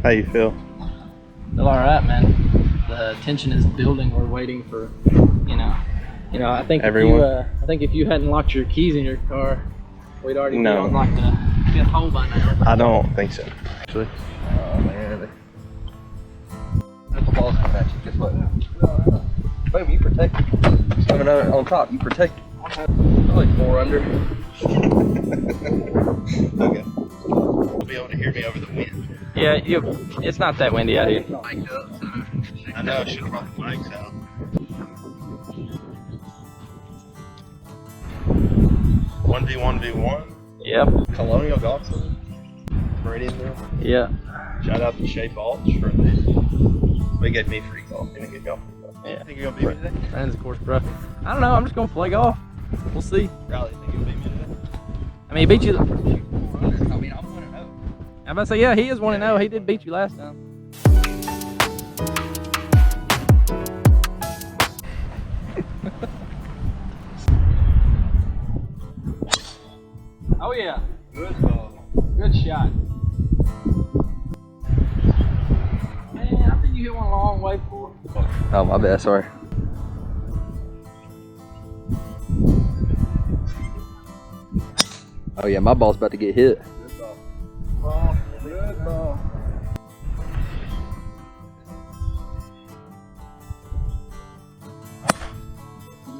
How you feel? Feel all right, man. The tension is building. We're waiting for, you know. I think everyone. I think if you hadn't locked your keys in your car, we'd already be No. on like the fifth hole by now. I don't think so. Actually. Oh man. The ball's coming at you. Guess what? Baby, you protect it. It's coming out on top. You protect it. Probably 4 under. Okay. You'll be able to hear me over the wind. Yeah, it's not that windy out here. Mic'd up, so. I know, I should have brought the mics out. One v one v1. Yep. Colonial Golf Club. Meridianville. Yeah. Shout out to Shea Balch for the. They gave me free golf. Didn't get golf. Yeah. Think you're gonna beat me today? Brandon's of course pro. I don't know. I'm just gonna play golf. We'll see. Riley, think you'll beat me today? I mean, he beat you. I mean, I'm 1-0. I'm about to say, yeah, he is 1-0. He did beat you last time. Oh yeah. Good ball. Good shot. Man, I think you hit one a long way for. Oh, my bad. Sorry. Oh yeah, my ball's about to get hit. Good ball. Good ball.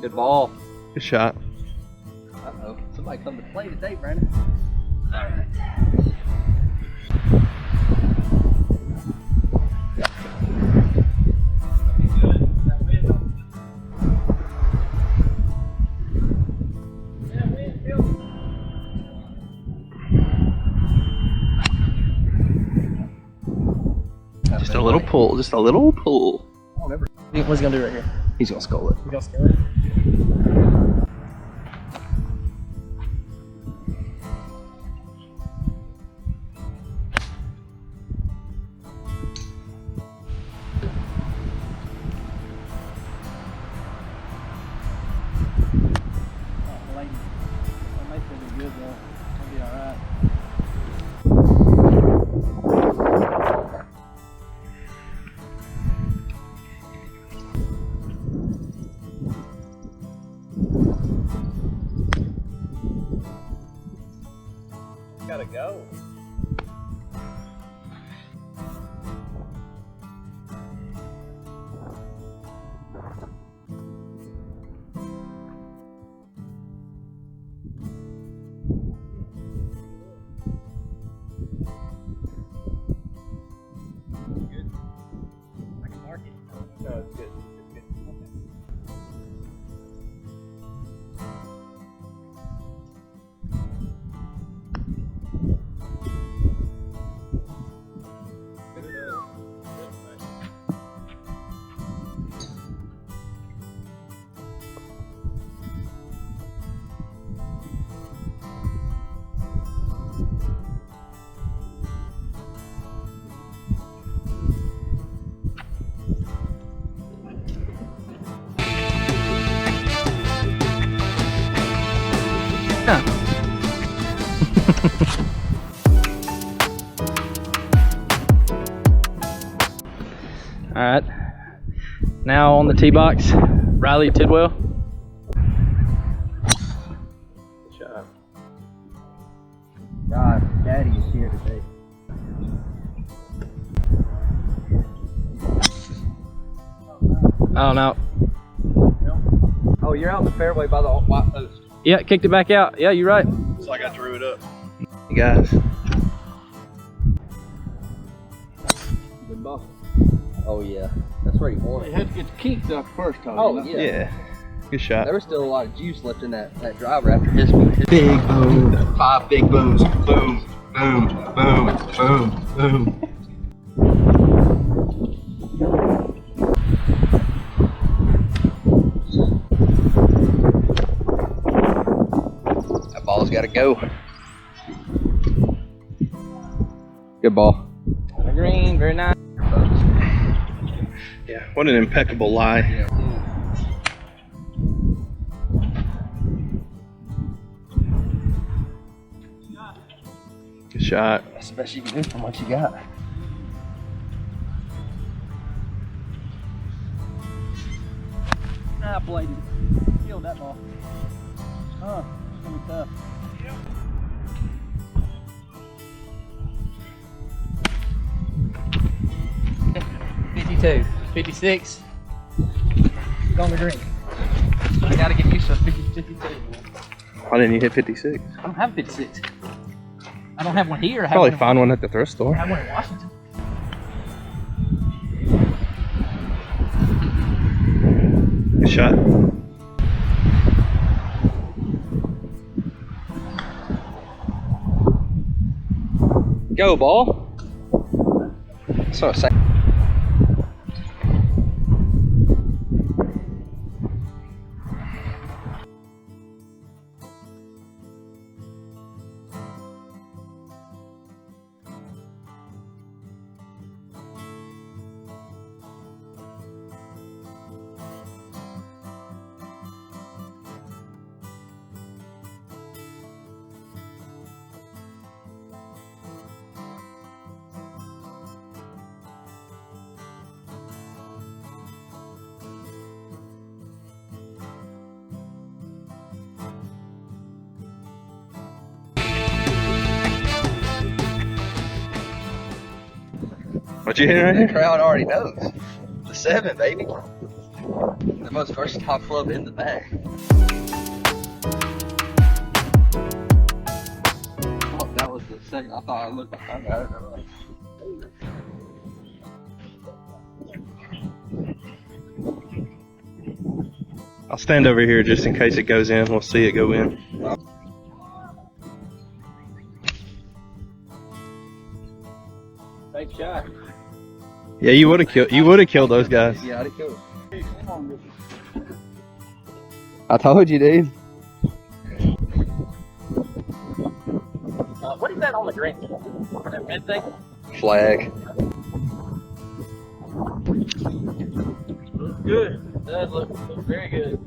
Good ball. Good shot. Uh-oh. Somebody come to play today, Brandon. Just a little pull. Just a little pull. What's he gonna do right here? He's gonna skull it. You gonna scale it? Gotta go. Good. I can mark it. No, it's good. It's good. All right. Now on the tee box, Riley Tidwell. Good shot. God, Daddy is here today. Oh no. Oh, you're out in the fairway by the white post. Yeah, kicked it back out. Yeah, you're right. It's like I drew it up. Hey guys. Good ball. Oh yeah, that's where he won You it. had to get the kinks up first, Tony. Oh yeah. Yeah. Good shot. There was still a lot of juice left in that driver after his big boom. 5 big booms. Boom, boom, boom, boom, boom. That ball's got to go. Good ball. Green, very nice. Yeah. What an impeccable lie. Yeah. Good shot. That's the best you can do from what you got. I played it. Killed that ball. Oh, it's gonna be tough. 52, 56. Go on the green. I gotta get used to 52. Why didn't you hit 56? I don't have 56. I don't have one here. I have Probably one find one at the thrift store. I have one in Washington. Good shot. Go, ball. That's what I'm saying. What you hitting right The here? crowd already knows. The 7, baby. The most versatile club in the bag. Oh, that was the second. I thought I looked behind me. I didn't know. I'll stand over here just in case it goes in. We'll see it go in. Big shot. Yeah, you would have killed. You would have killed those guys. Yeah, I'd kill it. I told you, dude. What is that on the green? That red thing? Flag. Looks good. It does look very good.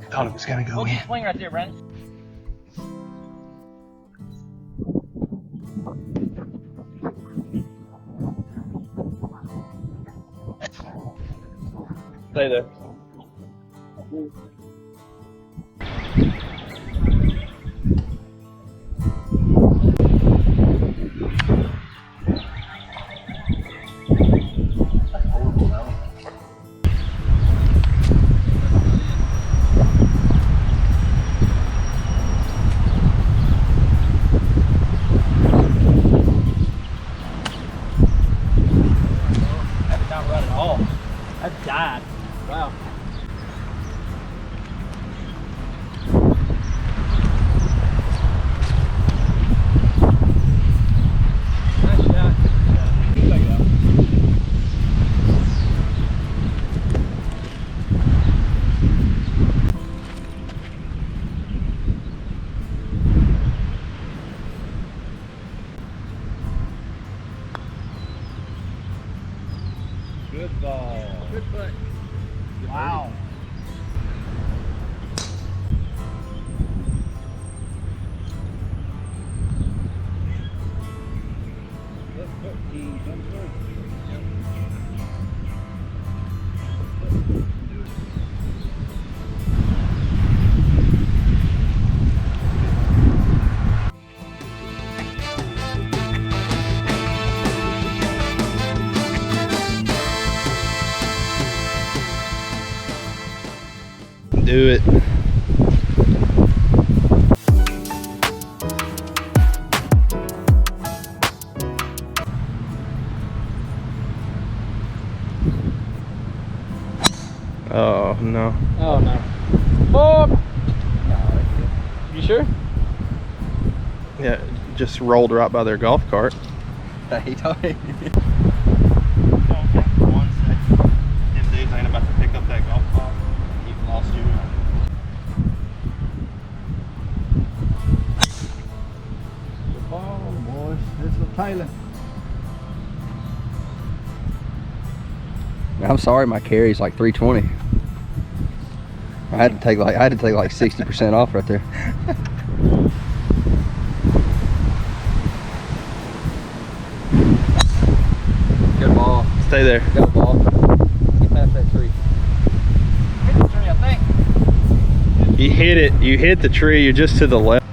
Thought it was gonna go in. Swing right there, Brandon. Stay there. That did not run at all. That died. Wow. Nice shot. Good ball. Good foot. Wow. Do it. Oh no. Oh no. Oh! You sure? Yeah, just rolled right by their golf cart. He told me. 1 second. Them dudes ain't about to pick up that golf ball. You've lost you. Good ball, boys. This is Taylor. I'm sorry, my carry's like 320. I had to take like 60% off right there. Stay there. Go ball. Get past that tree. Hit the tree, I think. You hit it. You hit the tree. You're just to the left.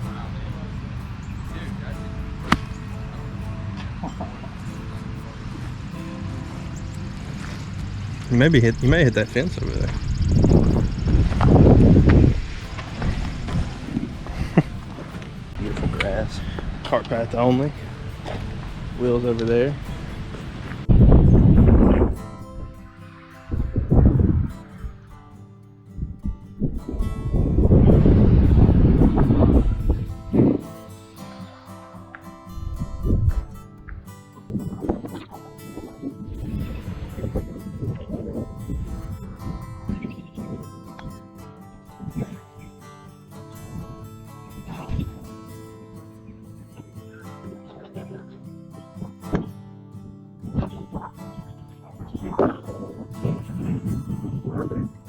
You may hit that fence over there. Beautiful grass. Cart path only. Wheels over there.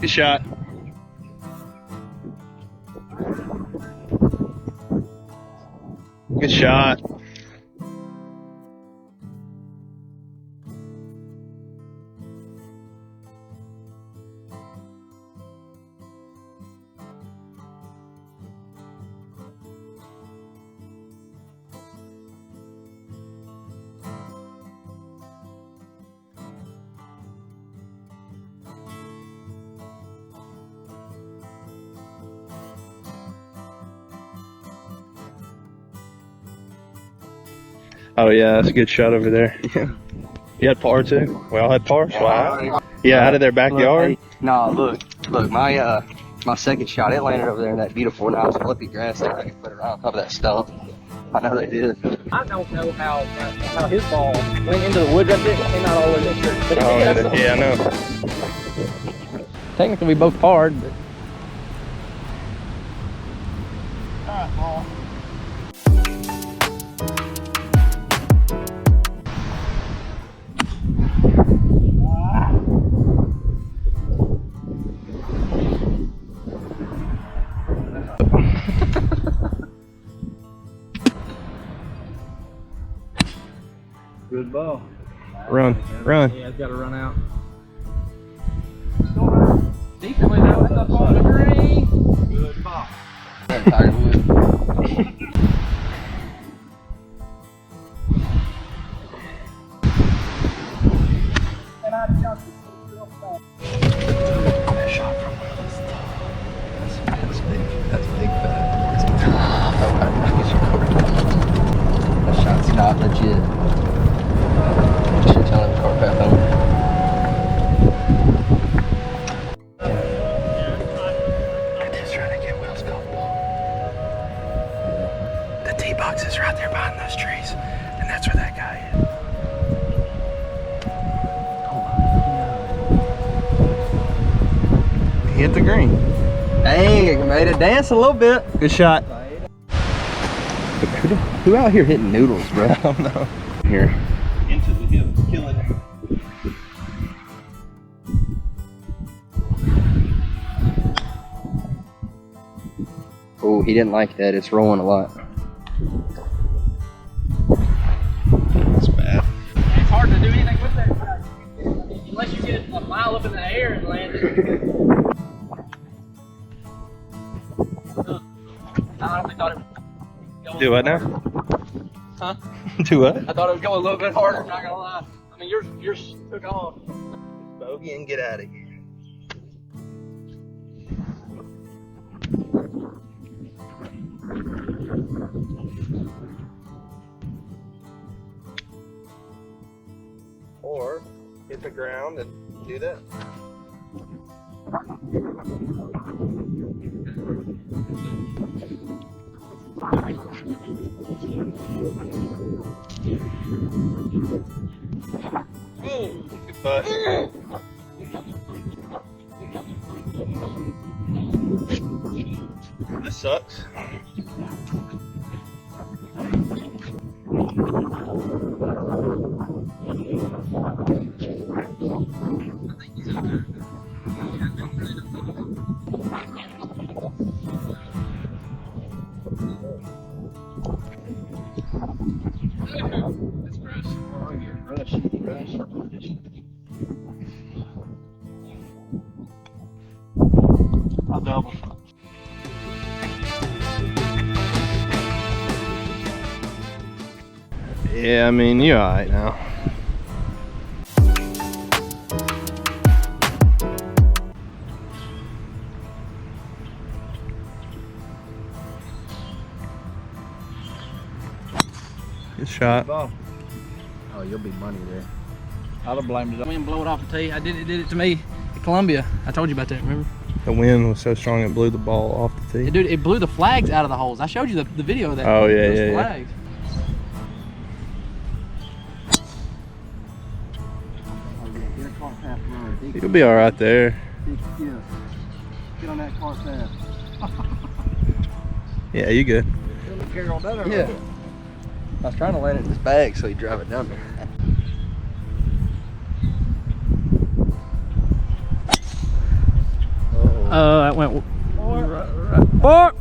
Good shot. Good shot. Oh yeah, that's a good shot over there. Yeah. You had par too? We all had pars? Wow. Yeah, out of their backyard? Look, hey, nah, look, my second shot, it landed over there in that beautiful, nice, flippy grass there. I could put it on top of that stump. I know they did. I don't know how his ball went into the wood right there. It came out all the way in there. But Yeah, I know. technically we both parred, but. Alright, ball. Good ball. Run, run. Yeah, it's got to run out. Decently though, that's up on the green. Good ball. Tiger Woods. That shot from one of those. That's big fat. That shot's not legit. You should tell him cart path only. I'm just trying to get Will's golf ball. The tee box is right there behind those trees, and that's where that guy is. He hit the green. Hey, made it dance a little bit. Good shot. Who out here hitting noodles, bro? I don't know. Here. Into the hill, kill it. Oh, he didn't like that. It's rolling a lot. That's bad. It's hard to do anything with that shot. Unless you get it a mile up in the air and land it. I honestly thought it was going. Do what now? Huh? Do what? I thought it was going a little bit harder, not gonna lie. I mean, yours took off. Bogey and get out of here. Or hit the ground and do that. Good putt. This sucks. That's gross. Rush. Yeah, I mean, you're alright now. Good shot. Oh, you'll be money there. I'd have blamed it. The wind blow it off the tee. It did it to me at Columbia. I told you about that, remember? The wind was so strong it blew the ball off the tee. Dude, it blew the flags out of the holes. I showed you the video of that. Oh, yeah, Those yeah, flags. You'll be alright there. Big skill. Get on that car path. Yeah, you good. Yeah. I was trying to land it in his bag so he'd drive it down there. That went four.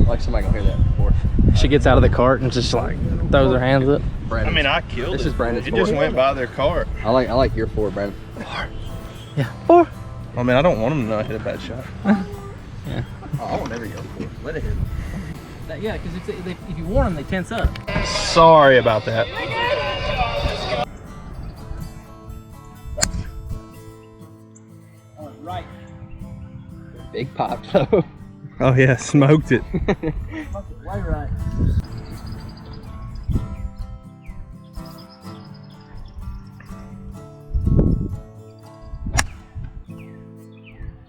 Like somebody can hear that before. She gets out of the cart and just like throws her hands up. Brandon. I mean, I killed This it. is Brandon's It just four. went by their cart. I like your four, Brandon. Yeah, four. I mean, I don't want them to know I hit a bad shot. Oh, I won't ever go four. Let it hit. Yeah, because if you warn them, they tense up. Sorry about that. Right. Big pop though. Oh yeah, smoked it. Way right.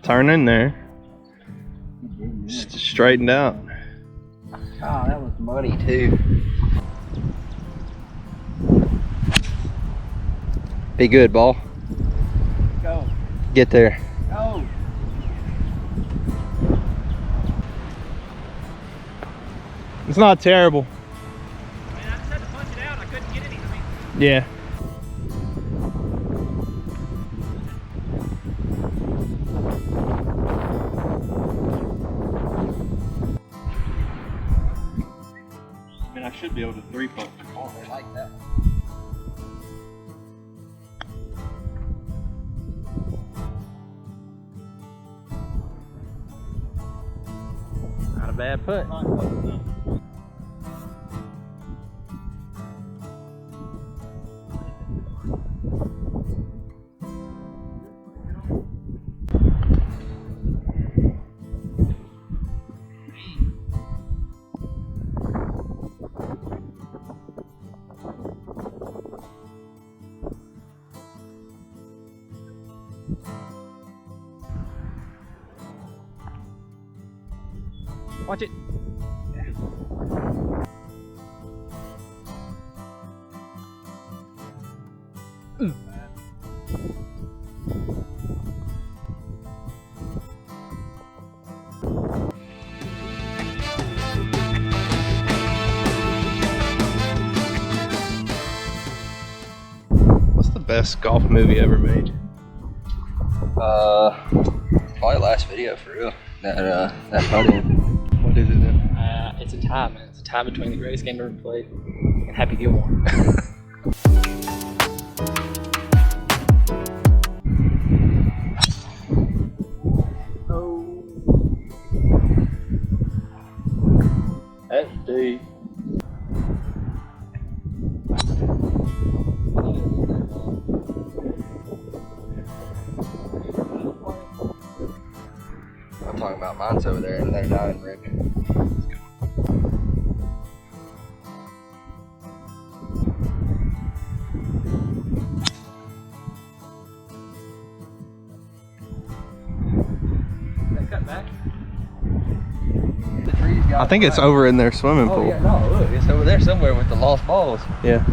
Turn in there. Straightened out. Oh, that was money too. Be good, ball. Go. Get there. Go. It's not terrible. Man, I just had to punch it out. I couldn't get anything. Yeah. I mean, I should be able to three-putt the car. I like that. Not a bad putt. Watch it. What's the best golf movie ever made? Probably last video for real. That putting. What is it then? It's a tie, man. It's a tie between the greatest game ever played and Happy Gilmore. That's deep. I'm talking about mine's over there and they're dying, Rick. That cut back? The trees got I think it's over in their swimming Oh pool. yeah, no, look, it's over there somewhere with the lost balls. Yeah.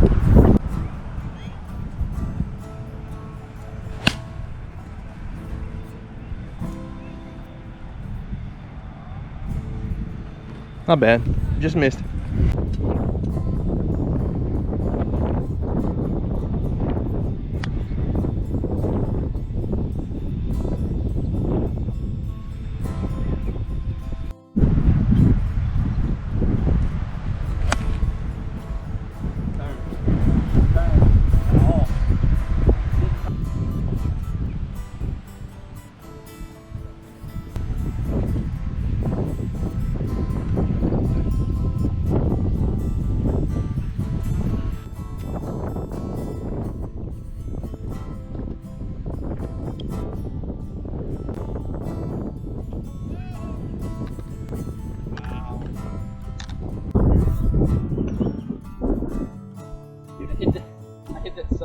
Not bad. Just missed it.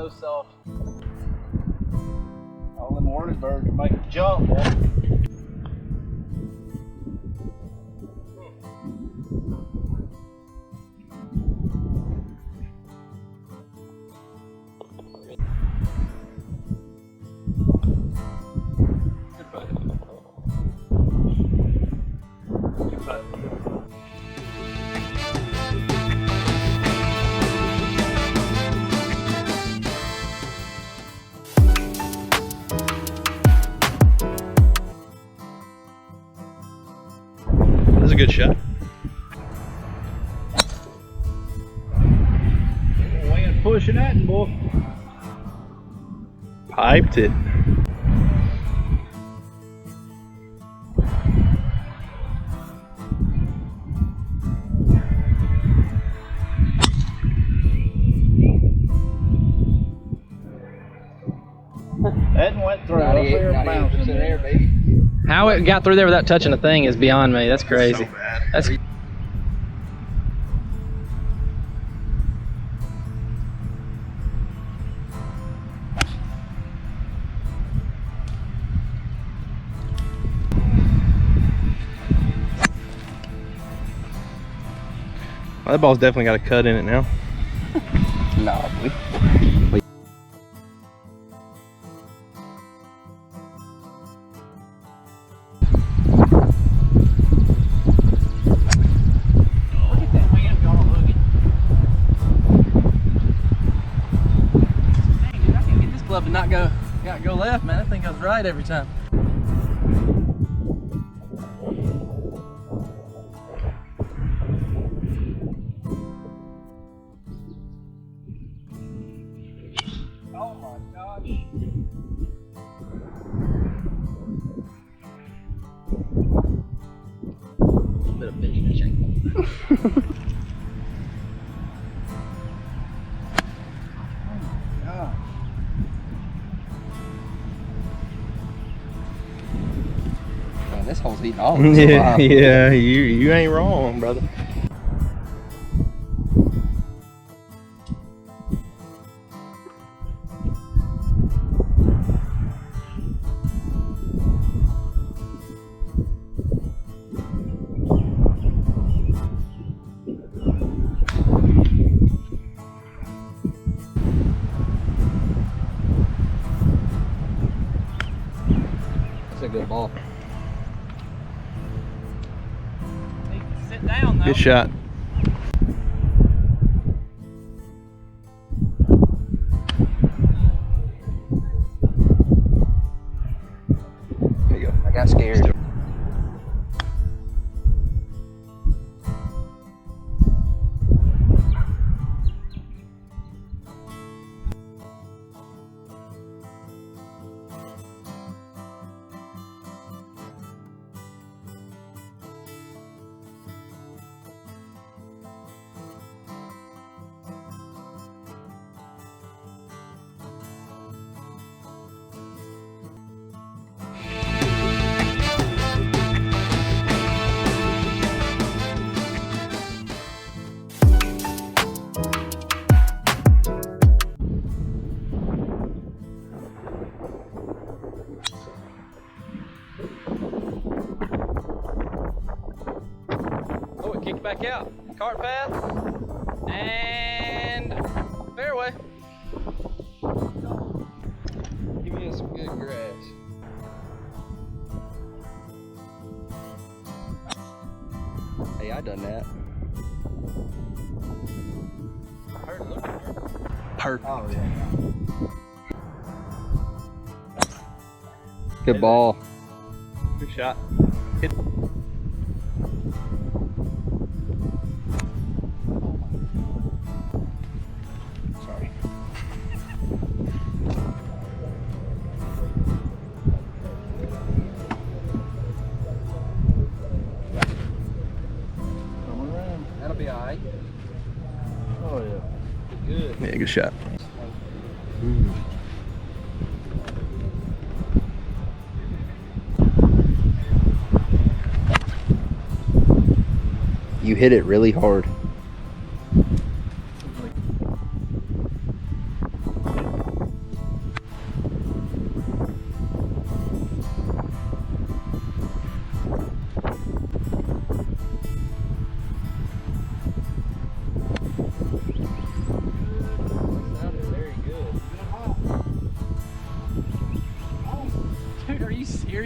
so soft. All them warning birds make a jump, boy. Good putt. Good putt. That's a good shot. Wind pushing that, boy. Piped it. That went through. Up there, 98% air, baby. How it got through there without touching a thing is beyond me. That's crazy. So bad. That's Well, that ball's definitely got a cut in it now. No, Look at that wind going look it. Dang, dude, I can't get this club to not go left, man. That thing goes right every time. Oh my gosh. bit of fish shake. God. Man, this hole's eating all. Yeah, yeah, you ain't wrong, brother. That's a good ball. Need to sit down though. Good shot. There you go. I got scared. Oh, it kicked back out. Cart path and fairway. Give me some good grass. Hey, I done that. I heard it looking hurt. Perfect. Oh yeah. Good ball. Good shot. Sorry. Come around. That'll be alright. Oh yeah. Good. Yeah, good shot. You hit it really hard.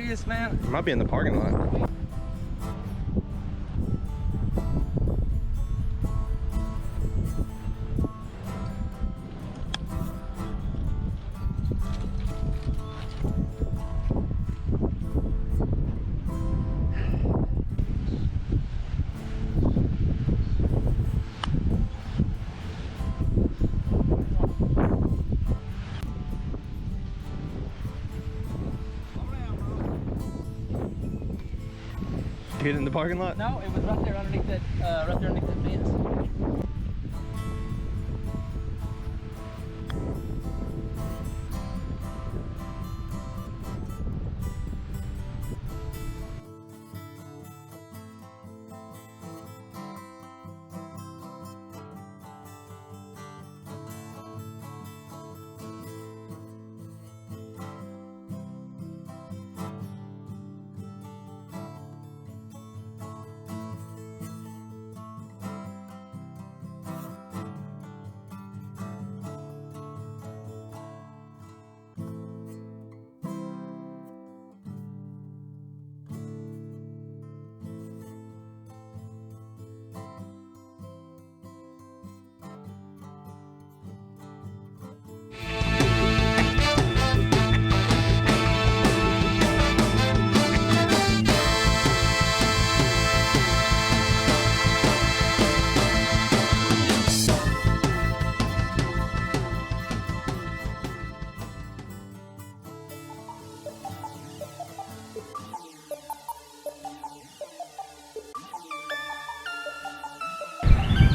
serious, man? It might be in the parking lot. Hit in the parking lot? No, it was right there underneath that fence.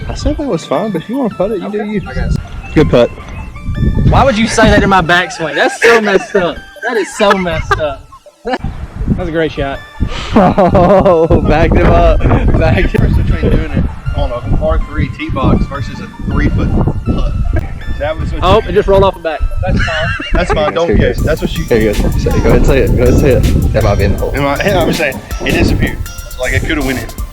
I said that was fine, but if you want to putt it, you do you. Good putt. Why would you say that in my backswing? That's so messed up. That is so messed up. That's a great shot. Oh, backed him up. Backed him. Difference between doing it on a par3 tee box versus a 3-foot putt. That was what Oh, you it just rolled off the back. That's fine. That's fine. Don't guess. That's what you. Here you go. Go ahead and say it. Go ahead and say it. That might be in the hole. I'm saying it disappeared. Like it could have went in.